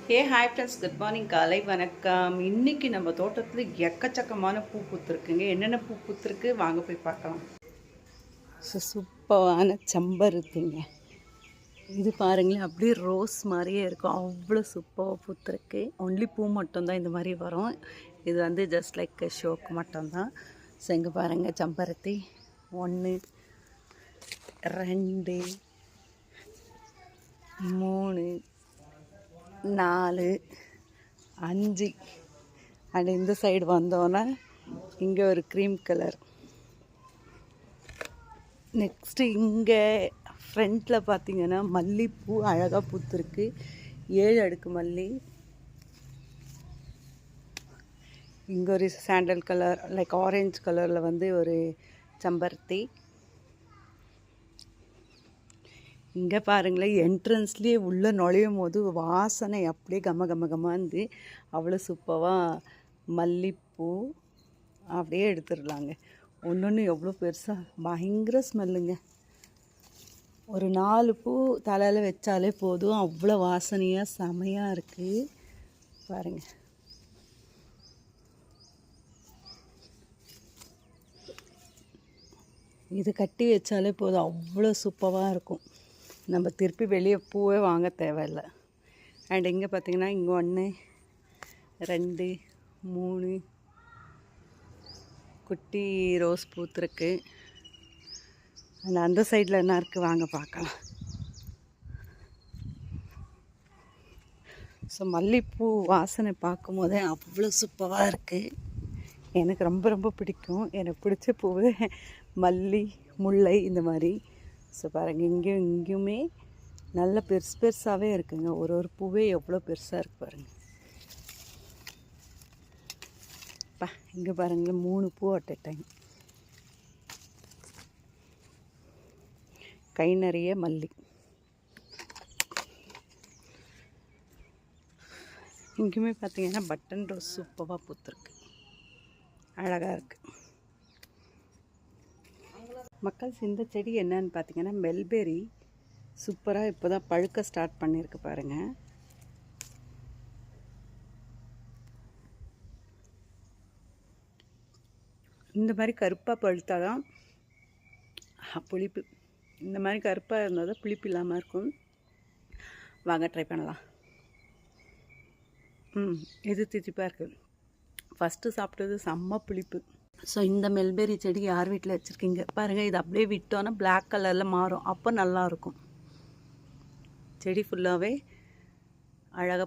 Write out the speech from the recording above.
Hi friends, good morning, காலை வணக்கம். இன்றைக்கி நம்ம தோட்டத்தில் எக்கச்சக்கமான பூ பூத்துருக்குங்க. என்னென்ன பூ பூத்துருக்கு வாங்க போய் பார்க்கலாம். சூப்பரான செம்பருத்திங்க. இது பாருங்களேன், அப்படியே ரோஸ் மாதிரியே இருக்கும். அவ்வளோ சூப்பராக பூத்துருக்கு. ஒன்லி பூ மட்டும்தான் இந்த மாதிரி வரும். இது வந்து ஜஸ்ட் லைக் ஷோக்கு மட்டும்தான். ஸோ இங்கே பாருங்கள், செம்பருத்தி 1 2 3 4 5 அண்ட் இந்த சைடு வந்தோன்னா இங்கே ஒரு க்ரீம் கலர். நெக்ஸ்ட்டு இங்கே ஃப்ரண்ட்டில் பார்த்தீங்கன்னா மல்லிப்பூ அழகாக பூத்துருக்கு. 7 அடுக்கு மல்லி. இங்கே ஒரு சாண்டல் கலர் லைக் ஆரஞ்சு கலரில் வந்து ஒரு செம்பருத்தி. இங்கே பாருங்களேன், என்ட்ரன்ஸ்லேயே உள்ளே நுழையும் போது வாசனை அப்படியே கமந்து அவ்வளோ சூப்பராக மல்லிப்பூ அப்படியே எடுத்துடலாங்க. ஒன்று எவ்வளோ பெருசாக பயங்கர ஸ்மெல்லுங்க. ஒரு 4 பூ தலையில் வச்சாலே போதும், அவ்வளோ வாசனையாக செமையாக இருக்குது பாருங்கள். இது கட்டி வச்சாலே போதும், அவ்வளோ சூப்பராக இருக்கும். நம்ம திருப்பி வெளியே பூவே வாங்க தேவையில்லை. அண்ட் இங்கே பார்த்திங்கன்னா இங்கே 1 2 3 குட்டி ரோஸ் பூத்துருக்கு. அண்ட் அந்த சைடில் என்ன இருக்குது வாங்க பார்க்கலாம். ஸோ மல்லிப்பூ வாசனை பார்க்கும் போதே அவ்வளோ சூப்பராக இருக்குது. எனக்கு ரொம்ப ரொம்ப பிடிக்கும். எனக்கு பிடிச்ச பூவே மல்லி, முல்லை இந்த மாதிரி. ஸோ பாருங்கள், இங்கேயுமே நல்ல பெருசாகவே இருக்குங்க. ஒரு பூவே எவ்வளோ பெருசாக இருக்குது பாருங்கள். இங்கே பாருங்களேன், 3 பூ அட் எ டைம். கை நிறைய மல்லி. இங்கேயுமே பார்த்தீங்கன்னா பட்டன் ரோஸ் சூப்பராக பூத்துருக்கு, அழகாக இருக்குது. மக்கள், இந்த செடி என்னன்னு பார்த்தீங்கன்னா மெல்பெரி. சூப்பராக இப்போ தான் பழுக்க ஸ்டார்ட் பண்ணியிருக்கு பாருங்கள். இந்த மாதிரி கருப்பாக பழுத்தா தான் புளிப்பு. இந்த மாதிரி கருப்பாக இருந்தால் தான் புளிப்பு இல்லாமல் இருக்கும். வாங்க ட்ரை பண்ணலாம். இது தித்திப்பாக இருக்குது. ஃபஸ்ட்டு சாப்பிட்டது செம்ம புளிப்பு. ஸோ இந்த மெல்பெரி செடி யார் வீட்டில் வச்சுருக்கீங்க பாருங்கள். இது அப்படியே விட்டோன்னா பிளாக் கலரில் மாறும், அப்போ நல்லாயிருக்கும். செடி ஃபுல்லாகவே அழகாக